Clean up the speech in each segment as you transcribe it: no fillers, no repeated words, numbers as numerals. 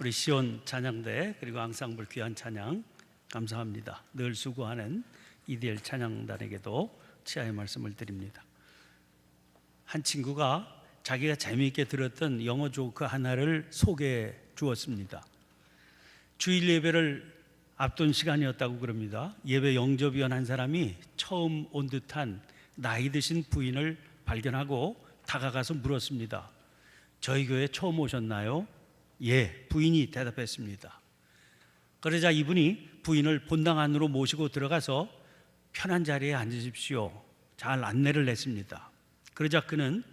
우리 시온 찬양대 그리고 앙상블 귀한 찬양 감사합니다. 늘 수고하는 이디엘 찬양단에게도 치아의 말씀을 드립니다. 한 친구가 자기가 재미있게 들었던 영어 조크 하나를 소개해 주었습니다. 주일 예배를 앞둔 시간이었다고 그럽니다. 예배 영접위원 한 사람이 처음 온 듯한 나이 드신 부인을 발견하고 다가가서 물었습니다. 저희 교회 처음 오셨나요? 예, 부인이 대답했습니다. 그러자 이분이 부인을 본당 안으로 모시고 들어가서 편한 자리에 앉으십시오. 잘 안내를 했습니다. 그러자 그는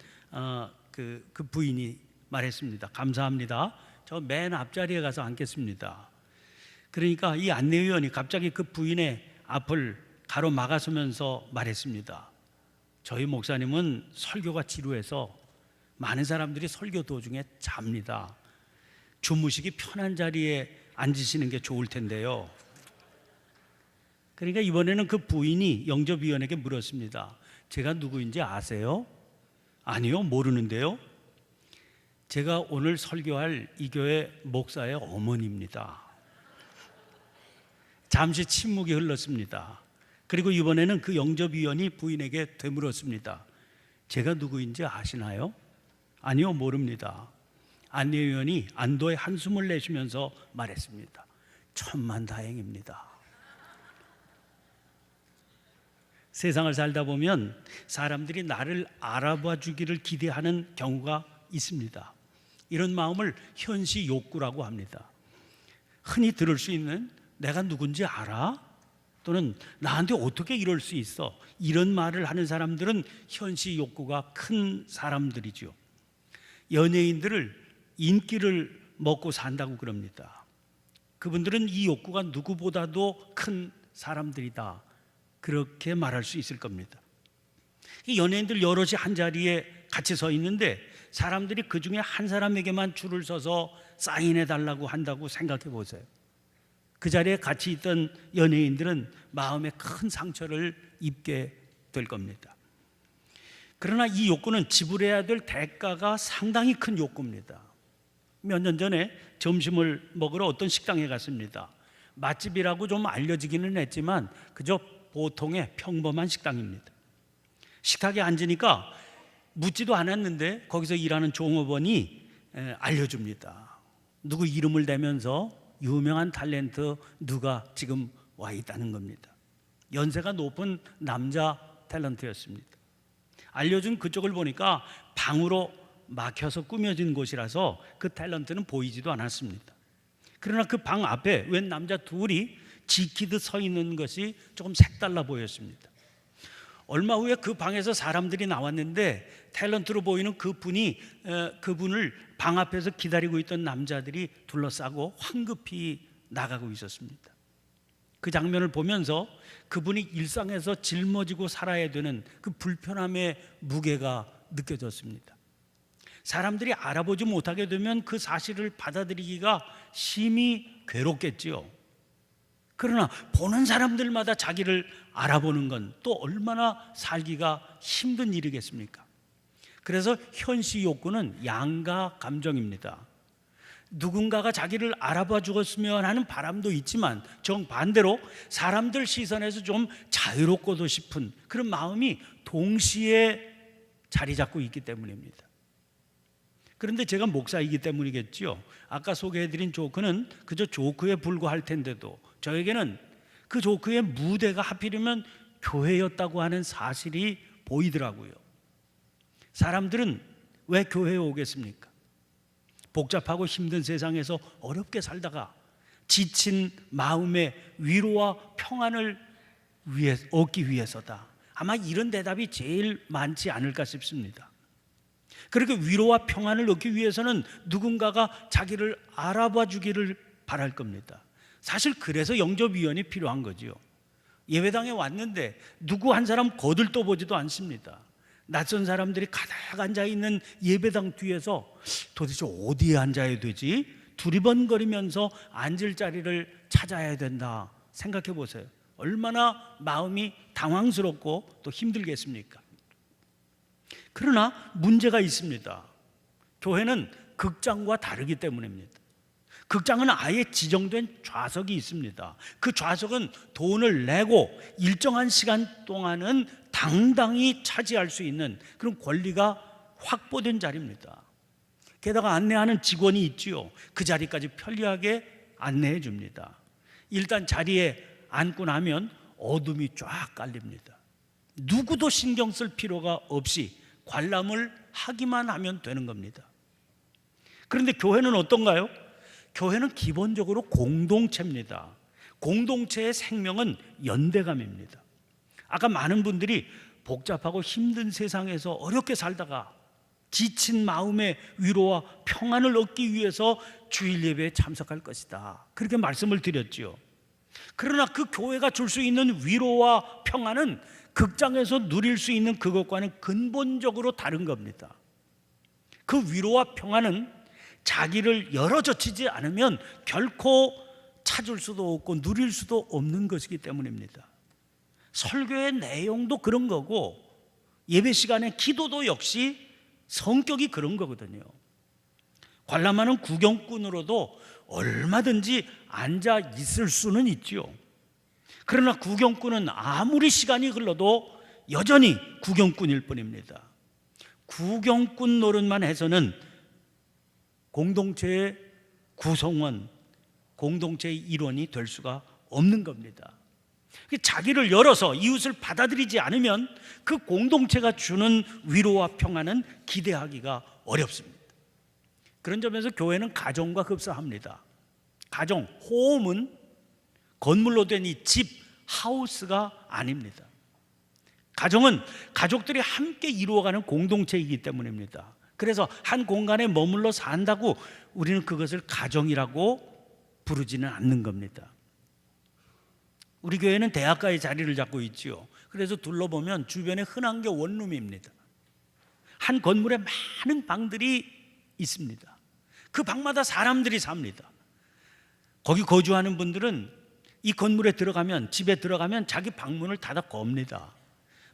그 부인이 말했습니다. 감사합니다. 저 맨 앞자리에 가서 앉겠습니다. 그러니까 이 안내위원이 갑자기 그 부인의 앞을 가로막아서면서 말했습니다. 저희 목사님은 설교가 지루해서 많은 사람들이 설교 도중에 잡니다. 주무시기 편한 자리에 앉으시는 게 좋을 텐데요. 그러니까 이번에는 그 부인이 영접위원에게 물었습니다. 제가 누구인지 아세요? 아니요, 모르는데요. 제가 오늘 설교할 이 교회 목사의 어머니입니다. 잠시 침묵이 흘렀습니다. 그리고 이번에는 그 영접위원이 부인에게 되물었습니다. 제가 누구인지 아시나요? 아니요, 모릅니다. 안내위원이 안도의 한숨을 내쉬면서 말했습니다. 천만다행입니다. 세상을 살다 보면 사람들이 나를 알아봐 주기를 기대하는 경우가 있습니다. 이런 마음을 현시 욕구라고 합니다. 흔히 들을 수 있는 내가 누군지 알아? 또는 나한테 어떻게 이럴 수 있어? 이런 말을 하는 사람들은 현시 욕구가 큰 사람들이죠. 연예인들을 인기를 먹고 산다고 그럽니다. 그분들은 이 욕구가 누구보다도 큰 사람들이다, 그렇게 말할 수 있을 겁니다. 이 연예인들 여럿이 한 자리에 같이 서 있는데 사람들이 그 중에 한 사람에게만 줄을 서서 사인해 달라고 한다고 생각해 보세요. 그 자리에 같이 있던 연예인들은 마음에 큰 상처를 입게 될 겁니다. 그러나 이 욕구는 지불해야 될 대가가 상당히 큰 욕구입니다. 몇 년 전에 점심을 먹으러 어떤 식당에 갔습니다. 맛집이라고 좀 알려지기는 했지만 그저 보통의 평범한 식당입니다. 식탁에 앉으니까 묻지도 않았는데 거기서 일하는 종업원이 알려줍니다. 누구 이름을 대면서 유명한 탤런트 누가 지금 와 있다는 겁니다. 연세가 높은 남자 탤런트였습니다. 알려준 그쪽을 보니까 방으로 막혀서 꾸며진 곳이라서 그 탤런트는 보이지도 않았습니다. 그러나 그 방 앞에 웬 남자 둘이 지키듯 서 있는 것이 조금 색달라 보였습니다. 얼마 후에 그 방에서 사람들이 나왔는데 탤런트로 보이는 그분을 방 앞에서 기다리고 있던 남자들이 둘러싸고 황급히 나가고 있었습니다. 그 장면을 보면서 그분이 일상에서 짊어지고 살아야 되는 그 불편함의 무게가 느껴졌습니다. 사람들이 알아보지 못하게 되면 그 사실을 받아들이기가 심히 괴롭겠지요. 그러나 보는 사람들마다 자기를 알아보는 건 또 얼마나 살기가 힘든 일이겠습니까? 그래서 현시 욕구는 양가 감정입니다. 누군가가 자기를 알아봐 주었으면 하는 바람도 있지만 정반대로 사람들 시선에서 좀 자유롭고도 싶은 그런 마음이 동시에 자리 잡고 있기 때문입니다. 그런데 제가 목사이기 때문이겠지요. 아까 소개해드린 조크는 그저 조크에 불과할 텐데도 저에게는 그 조크의 무대가 하필이면 교회였다고 하는 사실이 보이더라고요. 사람들은 왜 교회에 오겠습니까? 복잡하고 힘든 세상에서 어렵게 살다가 지친 마음의 위로와 평안을 얻기 위해서다. 아마 이런 대답이 제일 많지 않을까 싶습니다. 그렇게 위로와 평안을 얻기 위해서는 누군가가 자기를 알아봐 주기를 바랄 겁니다. 사실 그래서 영접위원이 필요한 거죠. 예배당에 왔는데 누구 한 사람 거들떠 보지도 않습니다. 낯선 사람들이 가득 앉아있는 예배당 뒤에서 도대체 어디에 앉아야 되지? 두리번거리면서 앉을 자리를 찾아야 된다 생각해 보세요. 얼마나 마음이 당황스럽고 또 힘들겠습니까? 그러나 문제가 있습니다. 교회는 극장과 다르기 때문입니다. 극장은 아예 지정된 좌석이 있습니다. 그 좌석은 돈을 내고 일정한 시간 동안은 당당히 차지할 수 있는 그런 권리가 확보된 자리입니다. 게다가 안내하는 직원이 있지요. 그 자리까지 편리하게 안내해 줍니다. 일단 자리에 앉고 나면 어둠이 쫙 깔립니다. 누구도 신경 쓸 필요가 없이 관람을 하기만 하면 되는 겁니다. 그런데 교회는 어떤가요? 교회는 기본적으로 공동체입니다. 공동체의 생명은 연대감입니다. 아까 많은 분들이 복잡하고 힘든 세상에서 어렵게 살다가 지친 마음의 위로와 평안을 얻기 위해서 주일 예배에 참석할 것이다, 그렇게 말씀을 드렸지요. 그러나 그 교회가 줄 수 있는 위로와 평안은 극장에서 누릴 수 있는 그것과는 근본적으로 다른 겁니다. 그 위로와 평안은 자기를 열어젖히지 않으면 결코 찾을 수도 없고 누릴 수도 없는 것이기 때문입니다. 설교의 내용도 그런 거고 예배 시간의 기도도 역시 성격이 그런 거거든요. 관람하는 구경꾼으로도 얼마든지 앉아 있을 수는 있죠. 그러나 구경꾼은 아무리 시간이 흘러도 여전히 구경꾼일 뿐입니다. 구경꾼 노릇만 해서는 공동체의 구성원, 공동체의 일원이 될 수가 없는 겁니다. 자기를 열어서 이웃을 받아들이지 않으면 그 공동체가 주는 위로와 평안은 기대하기가 어렵습니다. 그런 점에서 교회는 가정과 흡사합니다. 가정, 홈은 건물로 된 이 집, 하우스가 아닙니다. 가정은 가족들이 함께 이루어가는 공동체이기 때문입니다. 그래서 한 공간에 머물러 산다고 우리는 그것을 가정이라고 부르지는 않는 겁니다. 우리 교회는 대학가의 자리를 잡고 있지요. 그래서 둘러보면 주변에 흔한 게 원룸입니다. 한 건물에 많은 방들이 있습니다. 그 방마다 사람들이 삽니다. 거기 거주하는 분들은 이 건물에 들어가면, 집에 들어가면 자기 방문을 닫아 겁니다.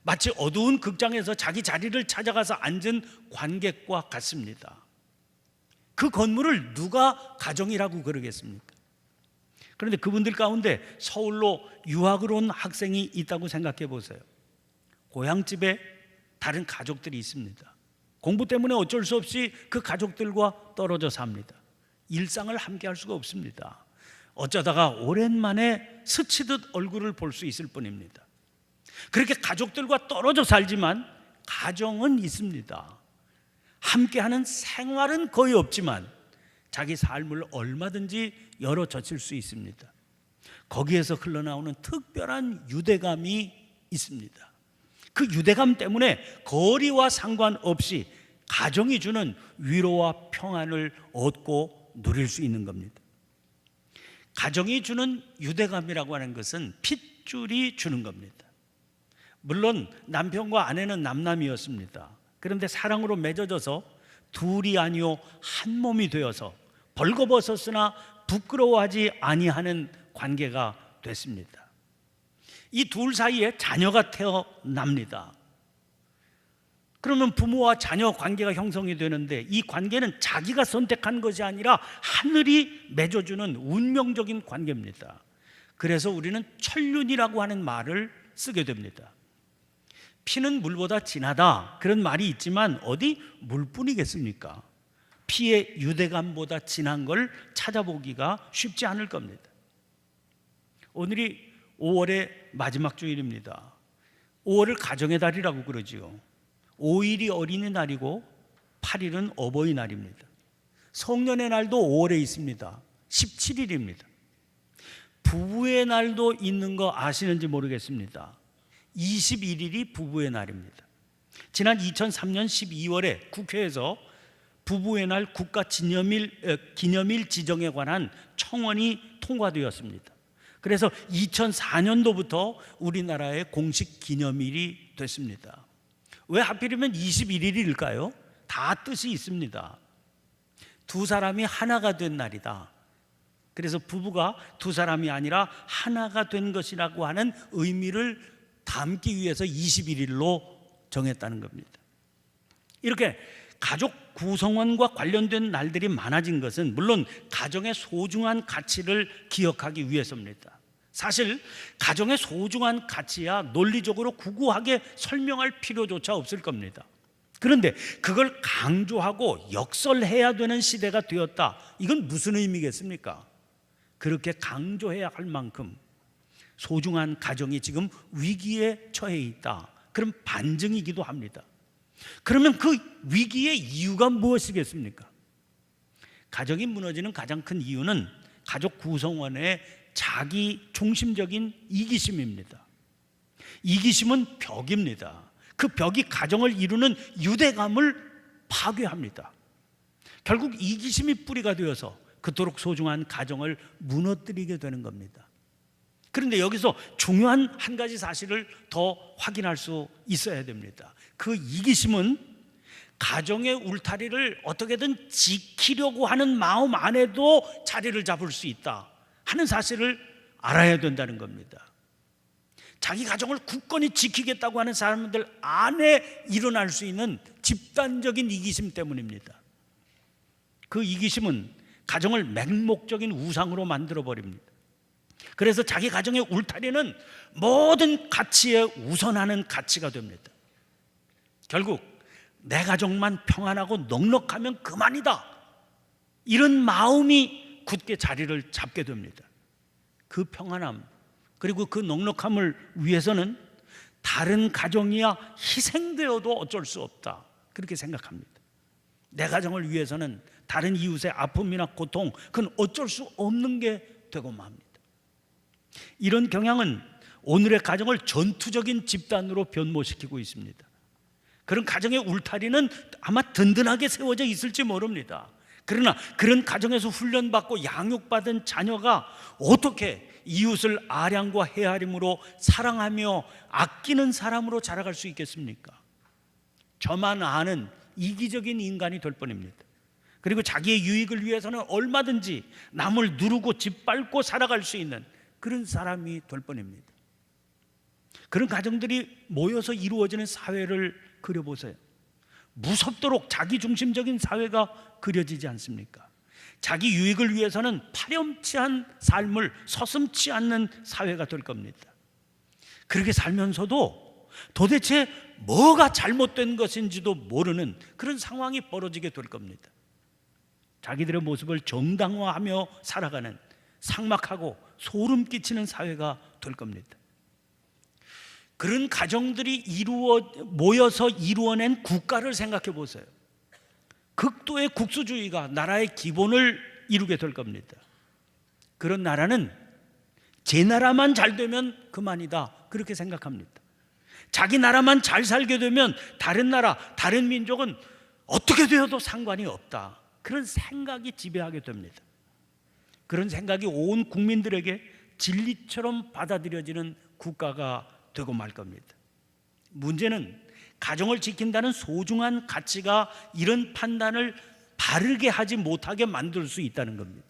마치 어두운 극장에서 자기 자리를 찾아가서 앉은 관객과 같습니다. 그 건물을 누가 가정이라고 그러겠습니까? 그런데 그분들 가운데 서울로 유학을 온 학생이 있다고 생각해 보세요. 고향집에 다른 가족들이 있습니다. 공부 때문에 어쩔 수 없이 그 가족들과 떨어져 삽니다. 일상을 함께 할 수가 없습니다. 어쩌다가 오랜만에 스치듯 얼굴을 볼 수 있을 뿐입니다. 그렇게 가족들과 떨어져 살지만 가정은 있습니다. 함께하는 생활은 거의 없지만 자기 삶을 얼마든지 열어젖힐 수 있습니다. 거기에서 흘러나오는 특별한 유대감이 있습니다. 그 유대감 때문에 거리와 상관없이 가정이 주는 위로와 평안을 얻고 누릴 수 있는 겁니다. 가정이 주는 유대감이라고 하는 것은 핏줄이 주는 겁니다. 물론 남편과 아내는 남남이었습니다. 그런데 사랑으로 맺어져서 둘이 아니요 한 몸이 되어서 벌거벗었으나 부끄러워하지 아니하는 관계가 됐습니다. 이 둘 사이에 자녀가 태어납니다. 그러면 부모와 자녀 관계가 형성이 되는데 이 관계는 자기가 선택한 것이 아니라 하늘이 맺어주는 운명적인 관계입니다. 그래서 우리는 천륜이라고 하는 말을 쓰게 됩니다. 피는 물보다 진하다, 그런 말이 있지만 어디 물뿐이겠습니까? 피의 유대감보다 진한 걸 찾아보기가 쉽지 않을 겁니다. 오늘이 5월의 마지막 주일입니다. 5월을 가정의 달이라고 그러지요. 5일이 어린이날이고 8일은 어버이날입니다. 성년의 날도 5월에 있습니다. 17일입니다. 부부의 날도 있는 거 아시는지 모르겠습니다. 21일이 부부의 날입니다. 지난 2003년 12월에 국회에서 부부의 날 국가 기념일 지정에 관한 청원이 통과되었습니다. 그래서 2004년도부터 우리나라의 공식 기념일이 됐습니다. 왜 하필이면 21일일까요? 다 뜻이 있습니다. 두 사람이 하나가 된 날이다. 그래서 부부가 두 사람이 아니라 하나가 된 것이라고 하는 의미를 담기 위해서 21일로 정했다는 겁니다. 이렇게 가족 구성원과 관련된 날들이 많아진 것은 물론 가정의 소중한 가치를 기억하기 위해서입니다. 사실 가정의 소중한 가치야 논리적으로 구구하게 설명할 필요조차 없을 겁니다. 그런데 그걸 강조하고 역설해야 되는 시대가 되었다. 이건 무슨 의미겠습니까? 그렇게 강조해야 할 만큼 소중한 가정이 지금 위기에 처해 있다. 그럼 반증이기도 합니다. 그러면 그 위기의 이유가 무엇이겠습니까? 가정이 무너지는 가장 큰 이유는 가족 구성원의 자기 중심적인 이기심입니다. 이기심은 벽입니다. 그 벽이 가정을 이루는 유대감을 파괴합니다. 결국 이기심이 뿌리가 되어서 그토록 소중한 가정을 무너뜨리게 되는 겁니다. 그런데 여기서 중요한 한 가지 사실을 더 확인할 수 있어야 됩니다. 그 이기심은 가정의 울타리를 어떻게든 지키려고 하는 마음 안에도 자리를 잡을 수 있다 하는 사실을 알아야 된다는 겁니다. 자기 가정을 굳건히 지키겠다고 하는 사람들 안에 일어날 수 있는 집단적인 이기심 때문입니다. 그 이기심은 가정을 맹목적인 우상으로 만들어버립니다. 그래서 자기 가정의 울타리는 모든 가치에 우선하는 가치가 됩니다. 결국 내 가정만 평안하고 넉넉하면 그만이다, 이런 마음이 굳게 자리를 잡게 됩니다. 그 평안함 그리고 그 넉넉함을 위해서는 다른 가정이야 희생되어도 어쩔 수 없다, 그렇게 생각합니다. 내 가정을 위해서는 다른 이웃의 아픔이나 고통, 그건 어쩔 수 없는 게 되고만 합니다. 이런 경향은 오늘의 가정을 전투적인 집단으로 변모시키고 있습니다. 그런 가정의 울타리는 아마 든든하게 세워져 있을지 모릅니다. 그러나 그런 가정에서 훈련받고 양육받은 자녀가 어떻게 이웃을 아량과 헤아림으로 사랑하며 아끼는 사람으로 자라갈 수 있겠습니까? 저만 아는 이기적인 인간이 될 뻔입니다. 그리고 자기의 유익을 위해서는 얼마든지 남을 누르고 짓밟고 살아갈 수 있는 그런 사람이 될 뻔입니다. 그런 가정들이 모여서 이루어지는 사회를 그려보세요. 무섭도록 자기중심적인 사회가 그려지지 않습니까? 자기 유익을 위해서는 파렴치한 삶을 서슴지 않는 사회가 될 겁니다. 그렇게 살면서도 도대체 뭐가 잘못된 것인지도 모르는 그런 상황이 벌어지게 될 겁니다. 자기들의 모습을 정당화하며 살아가는 삭막하고 소름 끼치는 사회가 될 겁니다. 그런 가정들이 모여서 이루어낸 국가를 생각해 보세요. 극도의 국수주의가 나라의 기본을 이루게 될 겁니다. 그런 나라는 제 나라만 잘 되면 그만이다, 그렇게 생각합니다. 자기 나라만 잘 살게 되면 다른 나라, 다른 민족은 어떻게 되어도 상관이 없다, 그런 생각이 지배하게 됩니다. 그런 생각이 온 국민들에게 진리처럼 받아들여지는 국가가 되고 말 겁니다. 문제는 가정을 지킨다는 소중한 가치가 이런 판단을 바르게 하지 못하게 만들 수 있다는 겁니다.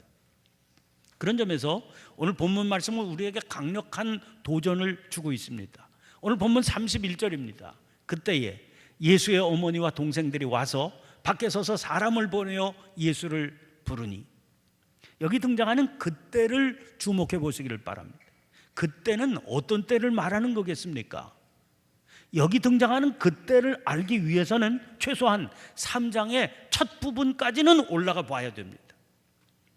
그런 점에서 오늘 본문 말씀은 우리에게 강력한 도전을 주고 있습니다. 오늘 본문 31절입니다. 그때에 예수의 어머니와 동생들이 와서 밖에 서서 사람을 보내어 예수를 부르니, 여기 등장하는 그때를 주목해 보시기를 바랍니다. 그때는 어떤 때를 말하는 거겠습니까? 여기 등장하는 그때를 알기 위해서는 최소한 3장의 첫 부분까지는 올라가 봐야 됩니다.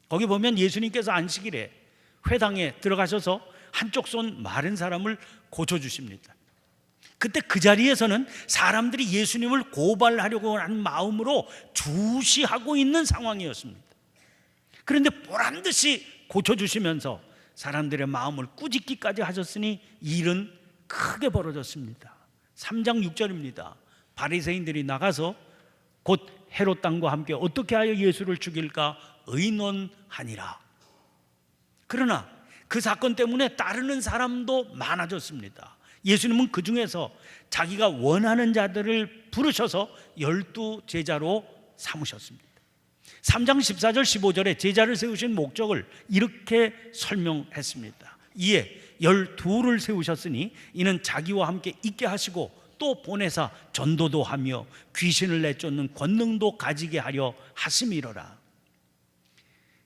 거기 보면 예수님께서 안식일에 회당에 들어가셔서 한쪽 손 마른 사람을 고쳐주십니다. 그때 그 자리에서는 사람들이 예수님을 고발하려고 하는 마음으로 주시하고 있는 상황이었습니다. 그런데 보란듯이 고쳐주시면서 사람들의 마음을 꾸짖기까지 하셨으니 일은 크게 벌어졌습니다. 3장 6절입니다. 바리새인들이 나가서 곧 헤롯 당과 함께 어떻게 하여 예수를 죽일까 의논하니라. 그러나 그 사건 때문에 따르는 사람도 많아졌습니다. 예수님은 그 중에서 자기가 원하는 자들을 부르셔서 12 제자로 삼으셨습니다. 3장 14절 15절에 제자를 세우신 목적을 이렇게 설명했습니다. 이에 12를 세우셨으니 이는 자기와 함께 있게 하시고 또 보내사 전도도 하며 귀신을 내쫓는 권능도 가지게 하려 하심이로라.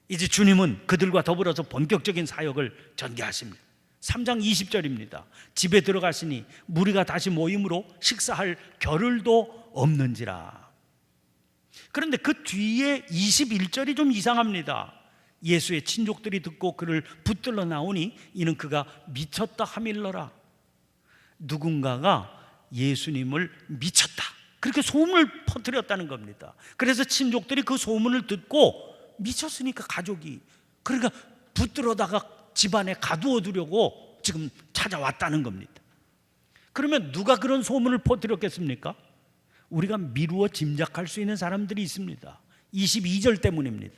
이제 주님은 그들과 더불어서 본격적인 사역을 전개하십니다. 3장 20절입니다. 집에 들어가시니 무리가 다시 모임으로 식사할 겨를도 없는지라. 그런데 그 뒤에 21절이 좀 이상합니다. 예수의 친족들이 듣고 그를 붙들러 나오니 이는 그가 미쳤다 하밀러라. 누군가가 예수님을 미쳤다, 그렇게 소문을 퍼뜨렸다는 겁니다. 그래서 친족들이 그 소문을 듣고 미쳤으니까 가족이, 그러니까 붙들어다가 집안에 가두어 두려고 지금 찾아왔다는 겁니다. 그러면 누가 그런 소문을 퍼뜨렸겠습니까? 우리가 미루어 짐작할 수 있는 사람들이 있습니다. 22절 때문입니다.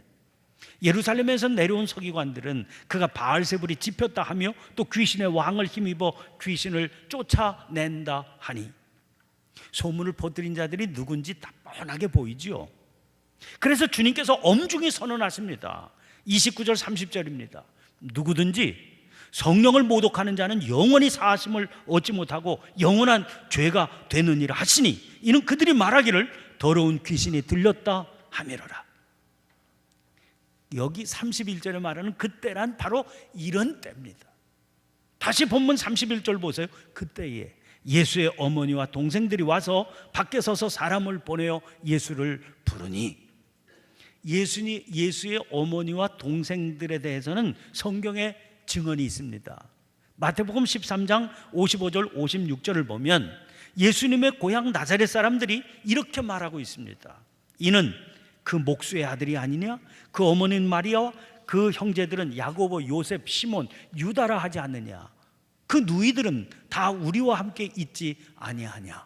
예루살렘에서 내려온 서기관들은 그가 바알세불이 집혔다 하며 또 귀신의 왕을 힘입어 귀신을 쫓아낸다 하니, 소문을 퍼뜨린 자들이 누군지 다 뻔하게 보이지요. 그래서 주님께서 엄중히 선언하십니다. 29절 30절입니다. 누구든지 성령을 모독하는 자는 영원히 사하심을 얻지 못하고 영원한 죄가 되느니라 하시니 이는 그들이 말하기를 더러운 귀신이 들렸다 하미로라. 여기 31절에 말하는 그때란 바로 이런 때입니다. 다시 본문 31절 보세요. 그때에 예수의 어머니와 동생들이 와서 밖에 서서 사람을 보내어 예수를 부르니, 예수의 어머니와 동생들에 대해서는 성경에 증언이 있습니다. 마태복음 13장 55절 56절을 보면 예수님의 고향 나사렛 사람들이 이렇게 말하고 있습니다. 이는 그 목수의 아들이 아니냐? 그 어머니는 마리아와 그 형제들은 야고보, 요셉, 시몬, 유다라 하지 않느냐? 그 누이들은 다 우리와 함께 있지 아니하냐?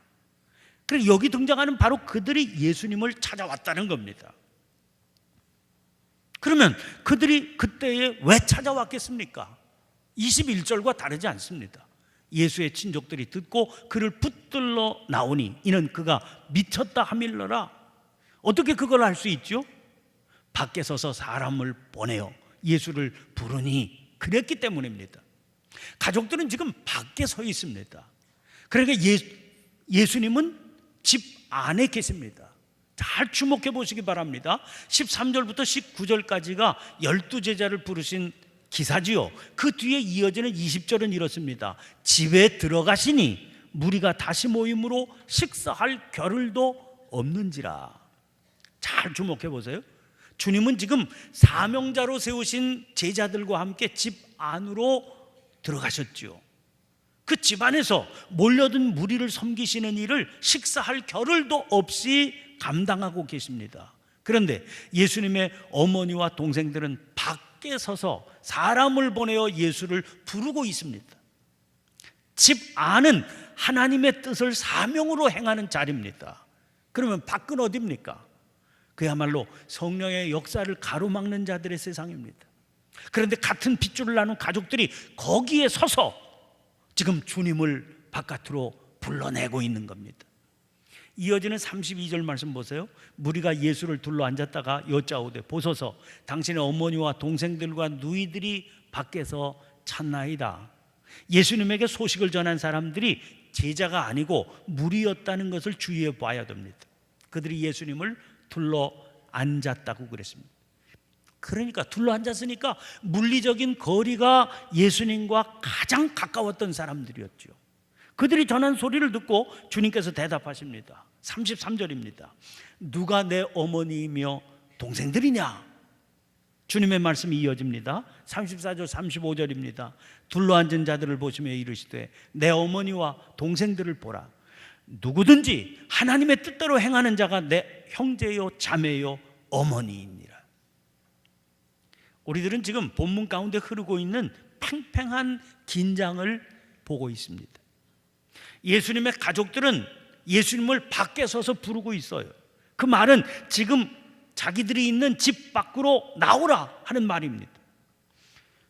그래서 여기 등장하는 바로 그들이 예수님을 찾아왔다는 겁니다. 그러면 그들이 그때에 왜 찾아왔겠습니까? 21절과 다르지 않습니다. 예수의 친족들이 듣고 그를 붙들러 나오니 이는 그가 미쳤다 하밀러라. 어떻게 그걸 알 수 있죠? 밖에 서서 사람을 보내어 예수를 부르니 그랬기 때문입니다. 가족들은 지금 밖에 서 있습니다. 그러니까 예수님은 집 안에 계십니다. 잘 주목해 보시기 바랍니다. 13절부터 19절까지가 12제자를 부르신 기사지요. 그 뒤에 이어지는 20절은 이렇습니다. 집에 들어가시니 무리가 다시 모임으로 식사할 겨를도 없는지라. 잘 주목해 보세요. 주님은 지금 사명자로 세우신 제자들과 함께 집 안으로 들어가셨죠. 그 집 안에서 몰려든 무리를 섬기시는 일을 식사할 겨를도 없이 감당하고 계십니다. 그런데 예수님의 어머니와 동생들은 밖에 서서 사람을 보내어 예수를 부르고 있습니다. 집 안은 하나님의 뜻을 사명으로 행하는 자리입니다. 그러면 밖은 어디입니까? 그야말로 성령의 역사를 가로막는 자들의 세상입니다. 그런데 같은 핏줄을 나눈 가족들이 거기에 서서 지금 주님을 바깥으로 불러내고 있는 겁니다. 이어지는 32절 말씀 보세요. 무리가 예수를 둘러 앉았다가 여짜오되 보소서 당신의 어머니와 동생들과 누이들이 밖에서 찾나이다. 예수님에게 소식을 전한 사람들이 제자가 아니고 무리였다는 것을 주의해 봐야 됩니다. 그들이 예수님을 둘러 앉았다고 그랬습니다. 그러니까 둘러 앉았으니까 물리적인 거리가 예수님과 가장 가까웠던 사람들이었죠. 그들이 전한 소리를 듣고 주님께서 대답하십니다. 33절입니다. 누가 내 어머니이며 동생들이냐? 주님의 말씀이 이어집니다. 34절 35절입니다. 둘러앉은 자들을 보시며 이르시되 내 어머니와 동생들을 보라. 누구든지 하나님의 뜻대로 행하는 자가 내 형제요 자매요 어머니이니라. 우리들은 지금 본문 가운데 흐르고 있는 팽팽한 긴장을 보고 있습니다. 예수님의 가족들은 예수님을 밖에 서서 부르고 있어요. 그 말은 지금 자기들이 있는 집 밖으로 나오라 하는 말입니다.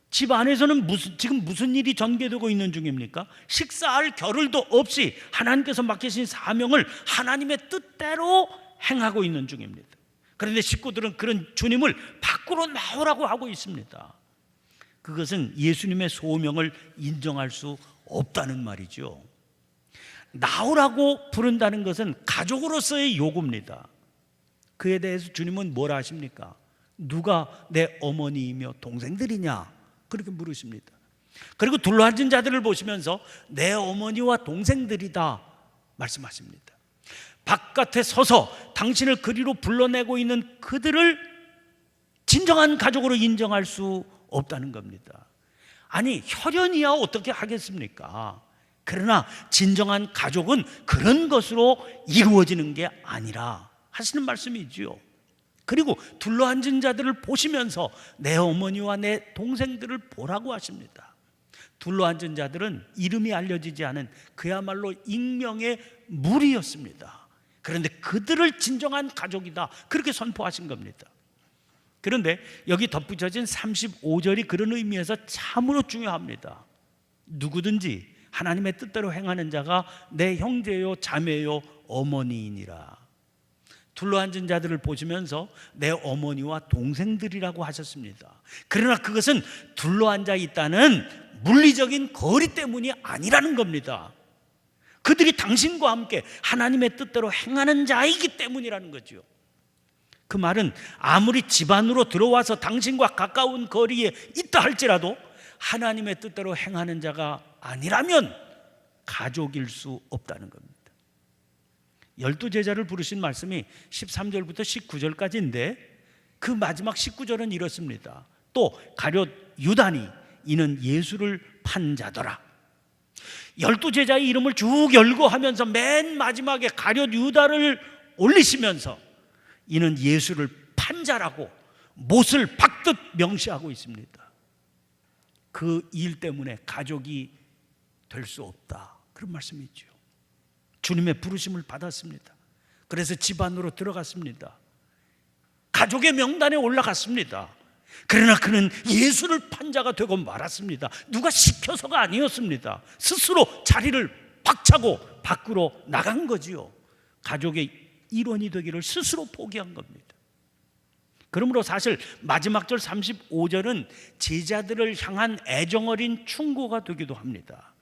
집 안에서는 지금 무슨 일이 전개되고 있는 중입니까? 식사할 겨를도 없이 하나님께서 맡기신 사명을 하나님의 뜻대로 행하고 있는 중입니다. 그런데 식구들은 그런 주님을 밖으로 나오라고 하고 있습니다. 그것은 예수님의 소명을 인정할 수 없다는 말이죠. 나오라고 부른다는 것은 가족으로서의 요구입니다. 그에 대해서 주님은 뭐라 하십니까? 누가 내 어머니이며 동생들이냐? 그렇게 물으십니다. 그리고 둘러앉은 자들을 보시면서 내 어머니와 동생들이다 말씀하십니다. 바깥에 서서 당신을 그리로 불러내고 있는 그들을 진정한 가족으로 인정할 수 없다는 겁니다. 아니, 혈연이야 어떻게 하겠습니까? 그러나 진정한 가족은 그런 것으로 이루어지는 게 아니라 하시는 말씀이지요. 그리고 둘러앉은 자들을 보시면서 내 어머니와 내 동생들을 보라고 하십니다. 둘러앉은 자들은 이름이 알려지지 않은 그야말로 익명의 무리였습니다. 그런데 그들을 진정한 가족이다 그렇게 선포하신 겁니다. 그런데 여기 덧붙여진 35절이 그런 의미에서 참으로 중요합니다. 누구든지 하나님의 뜻대로 행하는 자가 내 형제요 자매요 어머니이니라. 둘러앉은 자들을 보시면서 내 어머니와 동생들이라고 하셨습니다. 그러나 그것은 둘러앉아 있다는 물리적인 거리 때문이 아니라는 겁니다. 그들이 당신과 함께 하나님의 뜻대로 행하는 자이기 때문이라는 거죠. 그 말은 아무리 집안으로 들어와서 당신과 가까운 거리에 있다 할지라도 하나님의 뜻대로 행하는 자가 아니라면 가족일 수 없다는 겁니다. 12제자를 부르신 말씀이 13절부터 19절까지인데 그 마지막 19절은 이렇습니다. 또 가룟 유다니 이는 예수를 판 자더라. 12제자의 이름을 쭉 열거하면서 맨 마지막에 가룟 유다를 올리시면서 이는 예수를 판 자라고 못을 박듯 명시하고 있습니다. 그 일 때문에 가족이 될 수 없다 그런 말씀이죠. 주님의 부르심을 받았습니다. 그래서 집안으로 들어갔습니다. 가족의 명단에 올라갔습니다. 그러나 그는 예수를 판 자가 되고 말았습니다. 누가 시켜서가 아니었습니다. 스스로 자리를 박차고 밖으로 나간 거지요. 가족의 일원이 되기를 스스로 포기한 겁니다. 그러므로 사실 마지막 절 35절은 제자들을 향한 애정어린 충고가 되기도 합니다.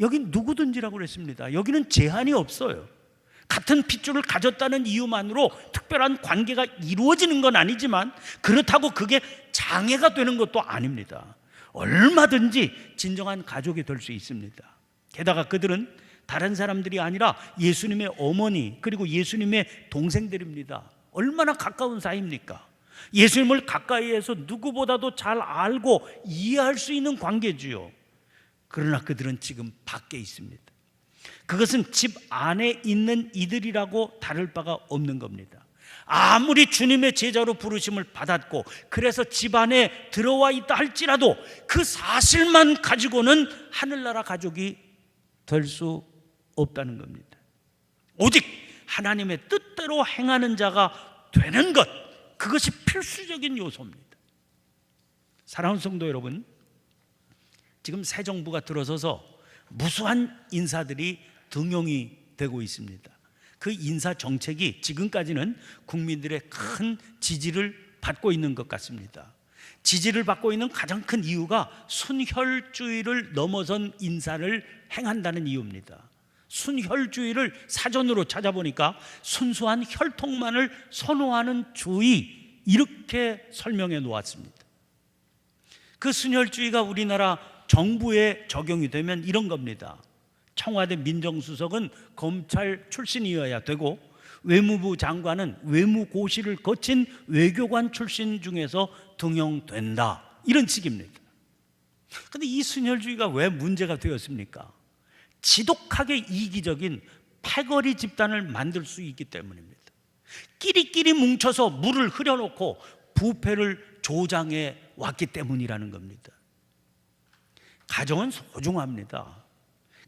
여긴 누구든지라고 그랬습니다. 여기는 제한이 없어요. 같은 핏줄을 가졌다는 이유만으로 특별한 관계가 이루어지는 건 아니지만 그렇다고 그게 장애가 되는 것도 아닙니다. 얼마든지 진정한 가족이 될 수 있습니다. 게다가 그들은 다른 사람들이 아니라 예수님의 어머니 그리고 예수님의 동생들입니다. 얼마나 가까운 사이입니까? 예수님을 가까이에서 누구보다도 잘 알고 이해할 수 있는 관계지요. 그러나 그들은 지금 밖에 있습니다. 그것은 집 안에 있는 이들이라고 다를 바가 없는 겁니다. 아무리 주님의 제자로 부르심을 받았고 그래서 집 안에 들어와 있다 할지라도 그 사실만 가지고는 하늘나라 가족이 될 수 없다는 겁니다. 오직 하나님의 뜻대로 행하는 자가 되는 것, 그것이 필수적인 요소입니다. 사랑하는 성도 여러분, 지금 새 정부가 들어서서 무수한 인사들이 등용이 되고 있습니다. 그 인사 정책이 지금까지는 국민들의 큰 지지를 받고 있는 것 같습니다. 지지를 받고 있는 가장 큰 이유가 순혈주의를 넘어선 인사를 행한다는 이유입니다. 순혈주의를 사전으로 찾아보니까 순수한 혈통만을 선호하는 주의, 이렇게 설명해 놓았습니다. 그 순혈주의가 우리나라 정부에 적용이 되면 이런 겁니다. 청와대 민정수석은 검찰 출신이어야 되고 외무부 장관은 외무고시를 거친 외교관 출신 중에서 등용된다, 이런 식입니다. 그런데 이 순혈주의가 왜 문제가 되었습니까? 지독하게 이기적인 패거리 집단을 만들 수 있기 때문입니다. 끼리끼리 뭉쳐서 물을 흐려놓고 부패를 조장해 왔기 때문이라는 겁니다. 가정은 소중합니다.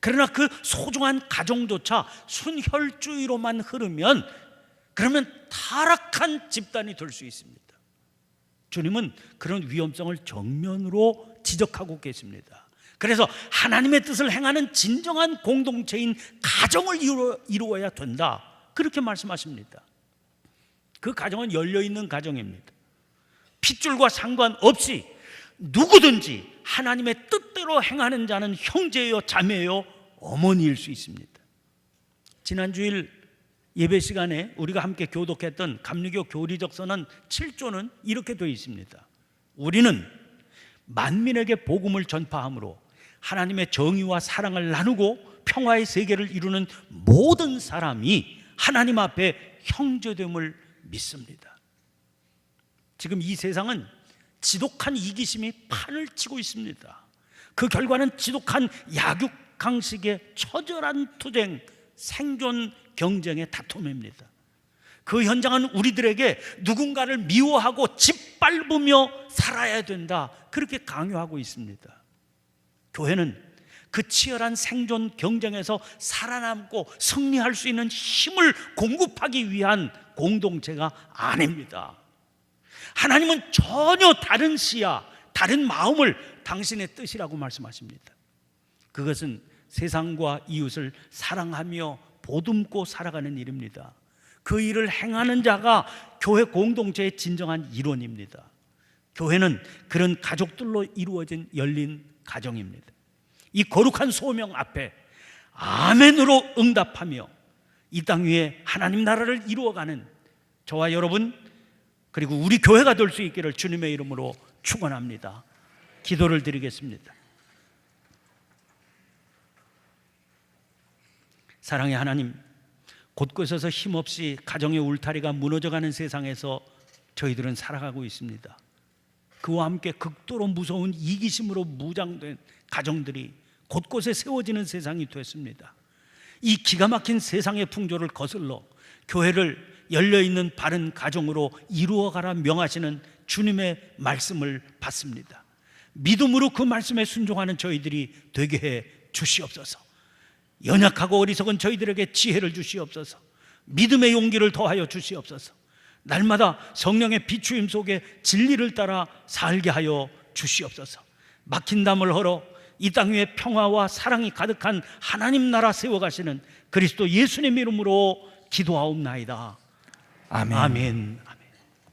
그러나 그 소중한 가정조차 순혈주의로만 흐르면 그러면 타락한 집단이 될 수 있습니다. 주님은 그런 위험성을 정면으로 지적하고 계십니다. 그래서 하나님의 뜻을 행하는 진정한 공동체인 가정을 이루어야 된다, 그렇게 말씀하십니다. 그 가정은 열려있는 가정입니다. 핏줄과 상관없이 누구든지 하나님의 뜻대로 행하는 자는 형제요 자매요 어머니일 수 있습니다. 지난 주일 예배 시간에 우리가 함께 교독했던 감리교 교리적 선언 7조는 이렇게 되어 있습니다. 우리는 만민에게 복음을 전파함으로 하나님의 정의와 사랑을 나누고 평화의 세계를 이루는 모든 사람이 하나님 앞에 형제됨을 믿습니다. 지금 이 세상은 지독한 이기심이 판을 치고 있습니다. 그 결과는 지독한 약육강식의 처절한 투쟁, 생존 경쟁의 다툼입니다. 그 현장은 우리들에게 누군가를 미워하고 짓밟으며 살아야 된다, 그렇게 강요하고 있습니다. 교회는 그 치열한 생존 경쟁에서 살아남고 승리할 수 있는 힘을 공급하기 위한 공동체가 아닙니다. 하나님은 전혀 다른 시야, 다른 마음을 당신의 뜻이라고 말씀하십니다. 그것은 세상과 이웃을 사랑하며 보듬고 살아가는 일입니다. 그 일을 행하는 자가 교회 공동체의 진정한 일원입니다. 교회는 그런 가족들로 이루어진 열린 가정입니다. 이 거룩한 소명 앞에 아멘으로 응답하며 이 땅 위에 하나님 나라를 이루어가는 저와 여러분, 그리고 우리 교회가 될 수 있기를 주님의 이름으로 축원합니다. 기도를 드리겠습니다. 사랑의 하나님, 곳곳에서 힘없이 가정의 울타리가 무너져가는 세상에서 저희들은 살아가고 있습니다. 그와 함께 극도로 무서운 이기심으로 무장된 가정들이 곳곳에 세워지는 세상이 됐습니다. 이 기가 막힌 세상의 풍조를 거슬러 교회를 열려있는 바른 가정으로 이루어가라 명하시는 주님의 말씀을 받습니다. 믿음으로 그 말씀에 순종하는 저희들이 되게 해 주시옵소서. 연약하고 어리석은 저희들에게 지혜를 주시옵소서. 믿음의 용기를 더하여 주시옵소서. 날마다 성령의 비추임 속에 진리를 따라 살게 하여 주시옵소서. 막힌 담을 헐어 이 땅 위에 평화와 사랑이 가득한 하나님 나라 세워가시는 그리스도 예수님 이름으로 기도하옵나이다. 아멘. 아멘.